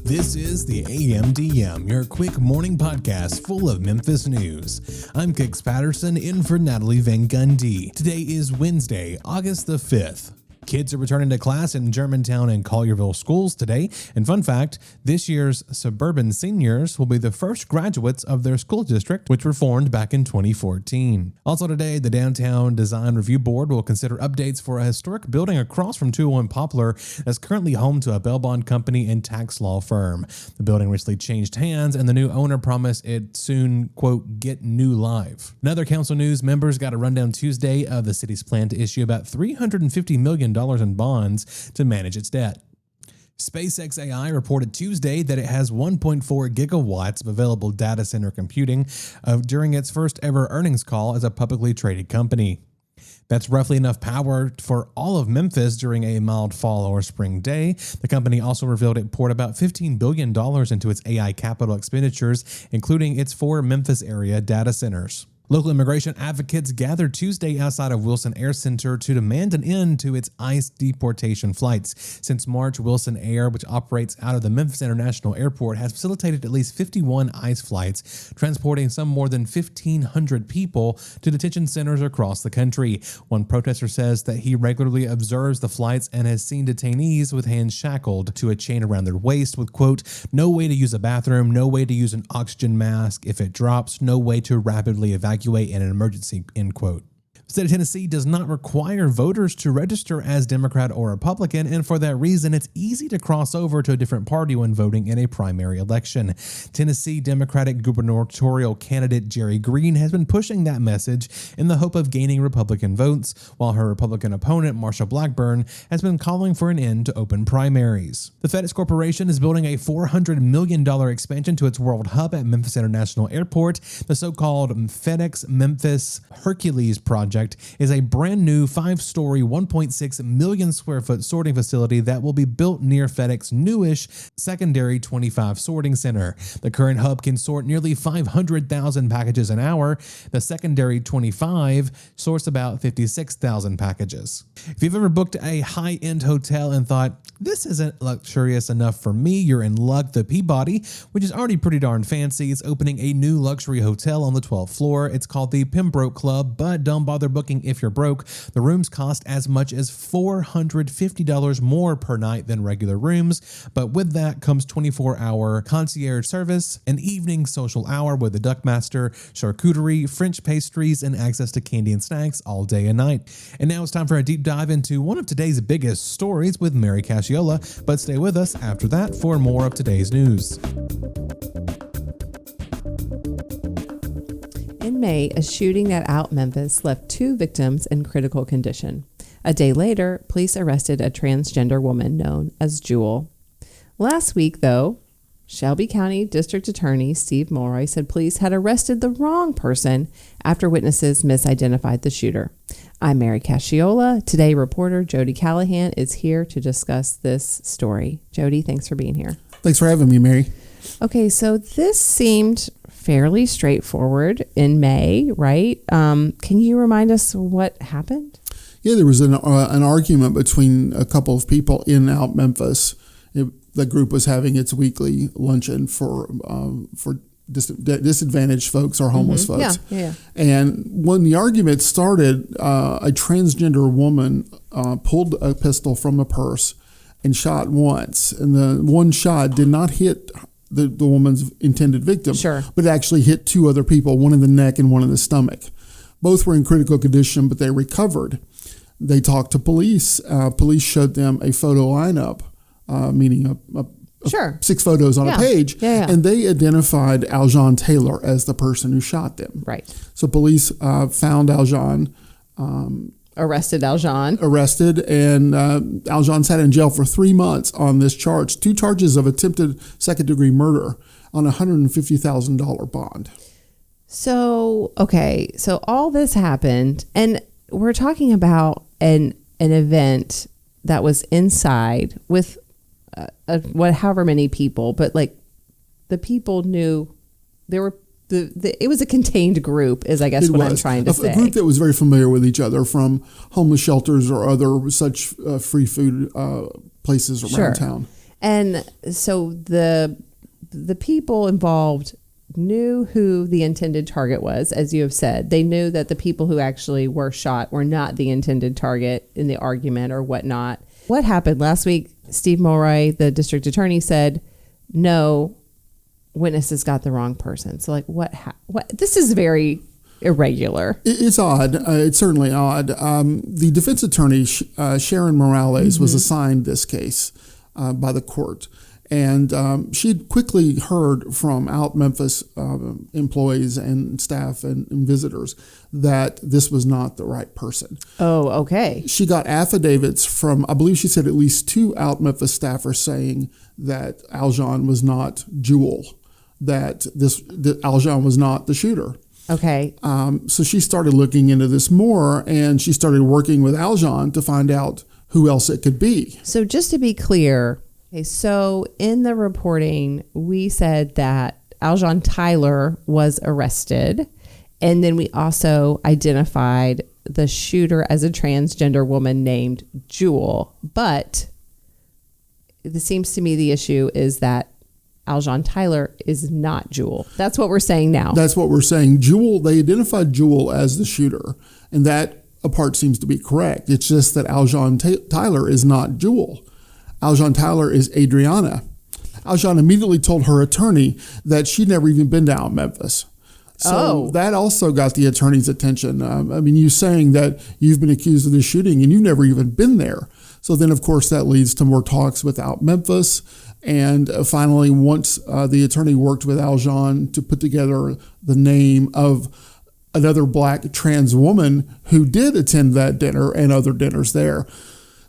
This is the AMDM, your quick morning podcast full of Memphis news. I'm Kix Patterson in for Natalie Van Gundy. Today is Wednesday, August the 5th. Kids are returning to class in Germantown and Collierville schools today. And fun fact, this year's suburban seniors will be the first graduates of their school district, which were formed back in 2014. Also today, the Downtown Design Review Board will consider updates for a historic building across from 201 Poplar that's currently home to a bail bond company and tax law firm. The building recently changed hands, and the new owner promised it soon, quote, get new life. Another council news, members got a rundown Tuesday of the city's plan to issue about $350 million in bonds to manage its debt. SpaceX AI reported Tuesday that it has 1.4 gigawatts of available data center computing during its first ever earnings call as a publicly traded company. That's roughly enough power for all of Memphis during a mild fall or spring day. The company also revealed it poured about $15 billion into its AI capital expenditures, including its 4 Memphis area data centers. Local immigration advocates gathered Tuesday outside of Wilson Air Center to demand an end to its ICE deportation flights. Since March, Wilson Air, which operates out of the Memphis International Airport, has facilitated at least 51 ICE flights, transporting some more than 1,500 people to detention centers across the country. One protester says that he regularly observes the flights and has seen detainees with hands shackled to a chain around their waist with, quote, no way to use a bathroom, no way to use an oxygen mask if it drops, no way to rapidly evacuate in an emergency, end quote. The state of Tennessee does not require voters to register as Democrat or Republican, and for that reason, it's easy to cross over to a different party when voting in a primary election. Tennessee Democratic gubernatorial candidate Jerry Green has been pushing that message in the hope of gaining Republican votes, while her Republican opponent, Marsha Blackburn, has been calling for an end to open primaries. The FedEx Corporation is building a $400 million expansion to its world hub at Memphis International Airport. The so-called FedEx Memphis Hercules project is a brand new 5-story, 1.6 million square foot sorting facility that will be built near FedEx's newish secondary 25 sorting center. The current hub can sort nearly 500,000 packages an hour. The secondary 25 sorts about 56,000 packages. If you've ever booked a high-end hotel and thought, this isn't luxurious enough for me, you're in luck. The Peabody, which is already pretty darn fancy, is opening a new luxury hotel on the 12th floor. It's called the Pembroke Club, but don't bother booking if you're broke. The rooms cost as much as $450 more per night than regular rooms, but with that comes 24-hour concierge service, an evening social hour with a duckmaster, charcuterie, French pastries, and access to candy and snacks all day and night. And now it's time for a deep dive into one of today's biggest stories with Mary Casciola, but stay with us after that for more of today's news. In May, a shooting at OUTMemphis left 2 victims in critical condition. A day later, police arrested a transgender woman known as Jewel. Last week, though, Shelby County District Attorney Steve Mulroy said police had arrested the wrong person after witnesses misidentified the shooter. I'm Mary Casciola. Today, reporter Jody Callahan is here to discuss this story. Jody, thanks for being here. Thanks for having me, Mary. Okay, so this seemed fairly straightforward in May, right? Can you remind us what happened? Yeah, there was an argument between a couple of people in OUTMemphis. The group was having its weekly luncheon for disadvantaged folks or homeless folks. Yeah. And when the argument started, a transgender woman pulled a pistol from a purse and shot once. And the one shot did not hit the woman's intended victim, sure, but actually hit 2 other people, one in the neck and one in the stomach. Both were in critical condition, but they recovered. They talked to police. Police showed them a photo lineup, meaning sure, 6 photos on a page, and they identified Aljon Taylor as the person who shot them. Right. So police found Aljon, arrested Aljon, and Aljon sat in jail for 3 months on this charge, 2 charges of attempted second-degree murder on a $150,000 bond. So, okay, so all this happened, and we're talking about an event that was inside with however many people, but like the people knew there it was a contained group, is I guess what I'm trying to say. A group that was very familiar with each other from homeless shelters or other such free food places around town. And so the people involved knew who the intended target was, as you have said. They knew that the people who actually were shot were not the intended target in the argument or whatnot. What happened last week? Steve Mulroy, the district attorney, said, no, witnesses got the wrong person. So like, what? This is very irregular. It's odd. It's certainly odd. The defense attorney, Sharon Morales, was assigned this case by the court. And she'd quickly heard from OUTMemphis employees and staff and visitors that this was not the right person. Oh, okay. She got affidavits from, I believe she said at least 2 OUTMemphis staffers saying that Aljon was not Jewel, that Aljon was not the shooter. Okay. So she started looking into this more, and she started working with Aljon to find out who else it could be. So just to be clear, okay, so in the reporting, we said that Aljon Tyler was arrested, and then we also identified the shooter as a transgender woman named Jewel. But it seems to me the issue is that Aljon Tyler is not Jewel. That's what we're saying now. That's what we're saying. Jewel, they identified Jewel as the shooter, and that part seems to be correct. It's just that Aljon Tyler is not Jewel. Aljon Tyler is Adriana. Aljon immediately told her attorney that she'd never even been to OUTMemphis. So that also got the attorney's attention. I mean, you saying that you've been accused of this shooting and you've never even been there. So then, of course, that leads to more talks with OUTMemphis. And finally, once the attorney worked with Aljon to put together the name of another black trans woman who did attend that dinner and other dinners there,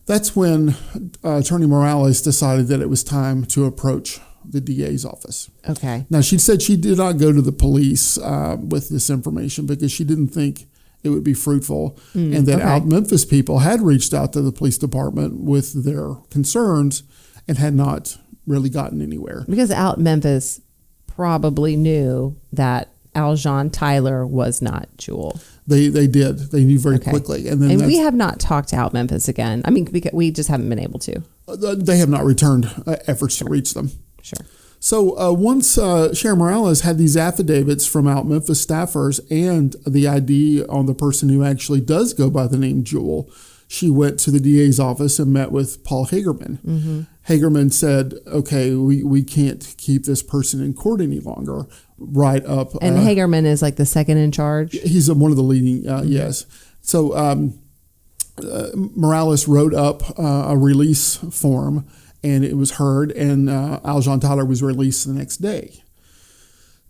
that's when Attorney Morales decided that it was time to approach the DA's office. Okay. Now, she said she did not go to the police with this information because she didn't think it would be fruitful, and that OUTMemphis people had reached out to the police department with their concerns and had not really gotten anywhere. Because OUTMemphis probably knew that Aljon Tyler was not Jewel. They did. They knew very quickly. And we have not talked to OUTMemphis again. I mean, because we just haven't been able to. They have not returned efforts to reach them. Sure. So once Sharon Morales had these affidavits from OUTMemphis staffers and the ID on the person who actually does go by the name Jewel, she went to the DA's office and met with Paul Hagerman. Mm-hmm. Hagerman said, okay, we can't keep this person in court any longer. Right up. And Hagerman is like the second in charge? He's one of the leading, yes. So Morales wrote up a release form, and it was heard, and Aljon Tyler was released the next day.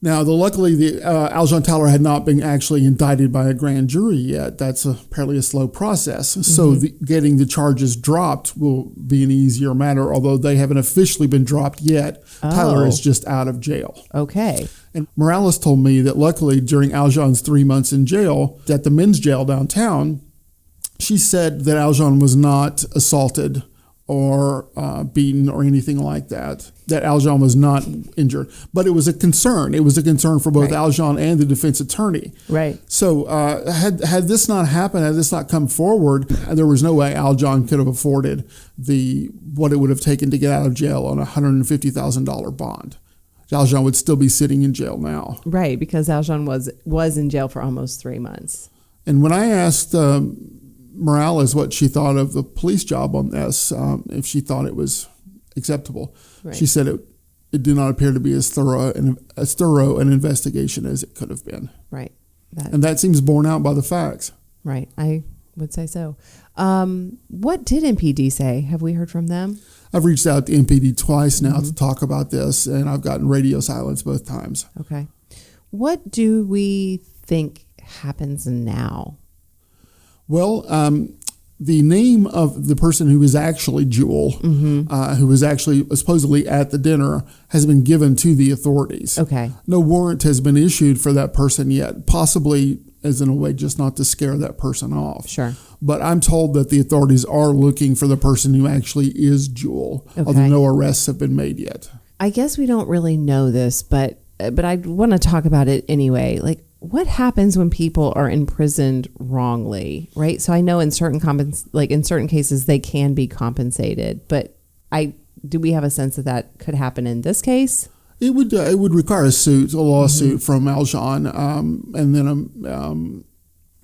Now, luckily, Aljon Tyler had not been actually indicted by a grand jury yet. That's apparently a slow process. Mm-hmm. So getting the charges dropped will be an easier matter, although they haven't officially been dropped yet. Tyler is just out of jail. Okay. And Morales told me that luckily during Aljon's 3 months in jail, at the men's jail downtown, she said that Aljon was not assaulted or beaten or anything like that, that Aljon was not injured. But it was a concern. It was a concern for both Aljon and the defense attorney. Right. So had this not happened, had this not come forward, there was no way Aljon could have afforded what it would have taken to get out of jail on a $150,000 bond. Aljon would still be sitting in jail now. Right, because Aljon was in jail for almost 3 months. And when I asked Morales what she thought of the police job on this, if she thought it was acceptable, she said it did not appear to be as thorough an investigation as it could have been. Right. And that seems borne out by the facts. Right. I would say so. What did MPD say? Have we heard from them? I've reached out to MPD twice now to talk about this, and I've gotten radio silence both times. Okay. What do we think happens now? Well, the name of the person who is actually Jewel, who was actually supposedly at the dinner, has been given to the authorities. Okay. No warrant has been issued for that person yet, possibly as in a way just not to scare that person off. Sure. But I'm told that the authorities are looking for the person who actually is Jewel, although no arrests have been made yet. I guess we don't really know this, but but I want to talk about it anyway. Like, what happens when people are imprisoned wrongly, right? So I know in certain cases they can be compensated, but do we have a sense that could happen in this case? It would require a lawsuit from Aljon, and then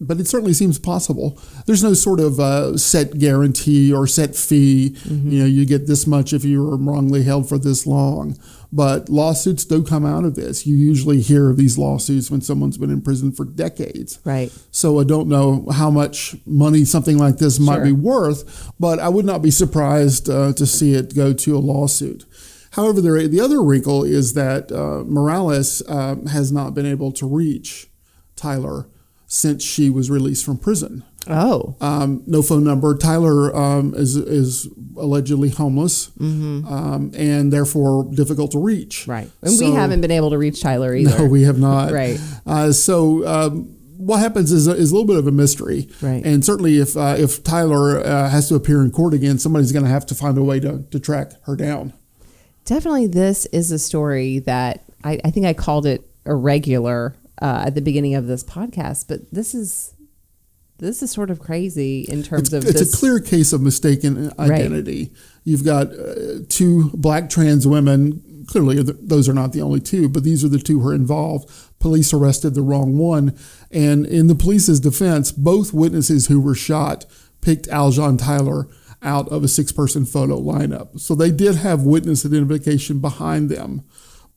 but it certainly seems possible. There's no sort of set guarantee or set fee. You get this much if you were wrongly held for this long. But lawsuits do come out of this. You usually hear of these lawsuits when someone's been in prison for decades. Right. So I don't know how much money something like this might be worth, but I would not be surprised to see it go to a lawsuit. However, the other wrinkle is that Morales has not been able to reach Tyler since she was released from prison. Oh. No phone number. Tyler is allegedly homeless and therefore difficult to reach. Right. And we haven't been able to reach Tyler either. No, we have not. Right. What happens is a little bit of a mystery. Right. And certainly if Tyler has to appear in court again, somebody's going to have to find a way to track her down. Definitely, this is a story that I think I called it irregular at the beginning of this podcast, but this is sort of crazy in terms of it's a clear case of mistaken identity. Right. You've got two black trans women. Clearly, those are not the only two, but these are the two who are involved. Police arrested the wrong one. And in the police's defense, both witnesses who were shot picked Aljon Tyler out of a 6-person photo lineup. So they did have witness identification behind them,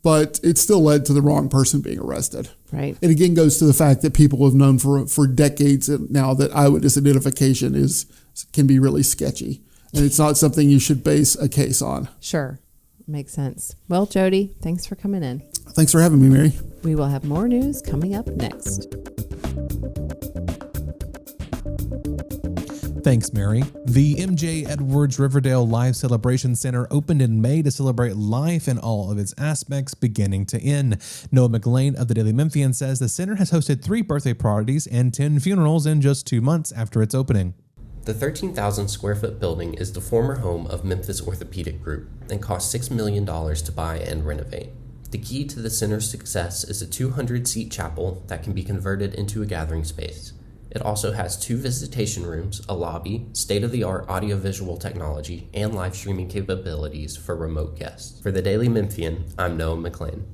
but it still led to the wrong person being arrested. Right. It again goes to the fact that people have known for decades now that eyewitness identification can be really sketchy, and it's not something you should base a case on. Sure. Makes sense. Well, Jody, thanks for coming in. Thanks for having me, Mary. We will have more news coming up next. Thanks, Mary. The MJ Edwards Riverdale Life Celebration Center opened in May to celebrate life in all of its aspects, beginning to end. Noah McLean of the Daily Memphian says the center has hosted 3 birthday parties and 10 funerals in just 2 months after its opening. The 13,000 square foot building is the former home of Memphis Orthopedic Group and cost $6 million to buy and renovate. The key to the center's success is a 200-seat chapel that can be converted into a gathering space. It also has 2 visitation rooms, a lobby, state-of-the-art audiovisual technology, and live streaming capabilities for remote guests. For the Daily Memphian, I'm Noah McLean.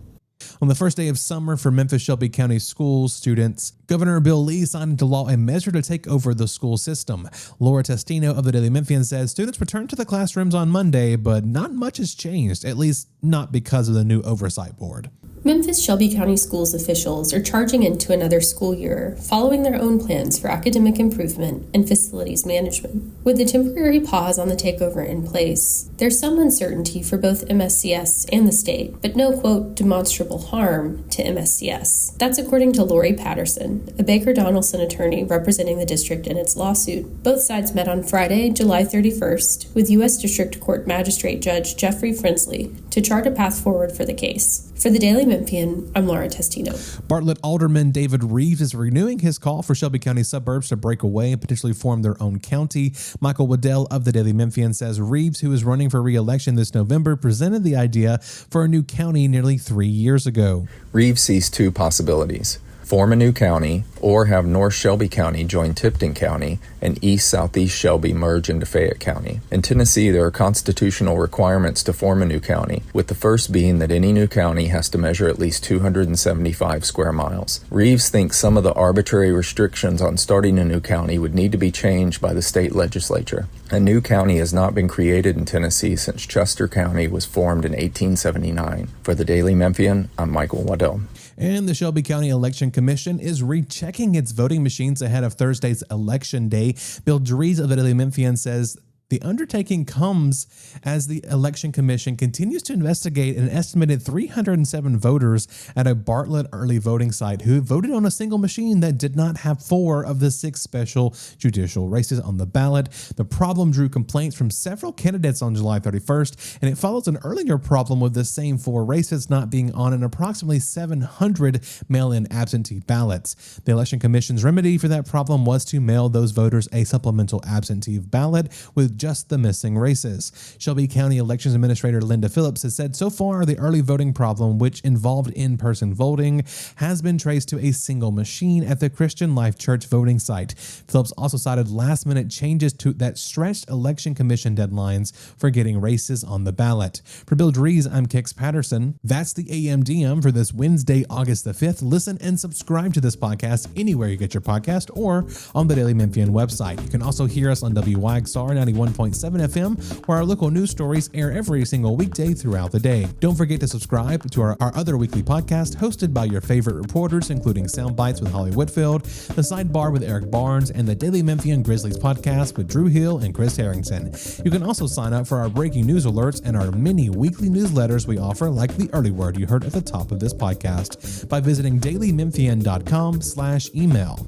On the first day of summer for Memphis Shelby County schools students, Governor Bill Lee signed into law a measure to take over the school system. Laura Testino of the Daily Memphian says students returned to the classrooms on Monday, but not much has changed, at least not because of the new oversight board. Memphis Shelby County Schools officials are charging into another school year, following their own plans for academic improvement and facilities management. With the temporary pause on the takeover in place, there's some uncertainty for both MSCS and the state, but no, quote, demonstrable harm to MSCS. That's according to Lori Patterson, a Baker Donaldson attorney representing the district in its lawsuit. Both sides met on Friday, July 31st, with U.S. District Court Magistrate Judge Jeffrey Frinsley to chart a path forward for the case. For the Daily Memphian, I'm Laura Testino. Bartlett Alderman David Reeves is renewing his call for Shelby County suburbs to break away and potentially form their own county. Michael Waddell of the Daily Memphian says Reeves, who is running for re-election this November, presented the idea for a new county nearly 3 years ago. Reeves sees 2 possibilities: form a new county, or have North Shelby County join Tipton County and East-Southeast Shelby merge into Fayette County. In Tennessee, there are constitutional requirements to form a new county, with the first being that any new county has to measure at least 275 square miles. Reeves thinks some of the arbitrary restrictions on starting a new county would need to be changed by the state legislature. A new county has not been created in Tennessee since Chester County was formed in 1879. For the Daily Memphian, I'm Michael Waddell. And the Shelby County Election Commission is rechecking its voting machines ahead of Thursday's Election Day. Bill Dries of the Daily Memphian says the undertaking comes as the Election Commission continues to investigate an estimated 307 voters at a Bartlett early voting site who voted on a single machine that did not have 4 of the 6 special judicial races on the ballot. The problem drew complaints from several candidates on July 31st, and it follows an earlier problem with the same 4 races not being on an approximately 700 mail-in absentee ballots. The Election Commission's remedy for that problem was to mail those voters a supplemental absentee ballot with just the missing races. Shelby County Elections Administrator Linda Phillips has said so far the early voting problem, which involved in-person voting, has been traced to a single machine at the Christian Life Church voting site. Phillips also cited last-minute changes that stretched Election Commission deadlines for getting races on the ballot. For Bill Dries, I'm Kix Patterson. That's the AMDM for this Wednesday, August the 5th. Listen and subscribe to this podcast anywhere you get your podcast or on the Daily Memphian website. You can also hear us on WYXR 91.7 FM, where our local news stories air every single weekday throughout the day. Don't forget to subscribe to our other weekly podcast hosted by your favorite reporters, including Sound Bites with Holly Whitfield, The Sidebar with Eric Barnes, and the Daily Memphian Grizzlies podcast with Drew Hill and Chris Harrington. You can also sign up for our breaking news alerts and our many weekly newsletters we offer, like the early word you heard at the top of this podcast, by visiting dailymemphian.com/email.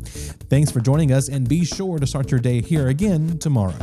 Thanks for joining us, and be sure to start your day here again tomorrow.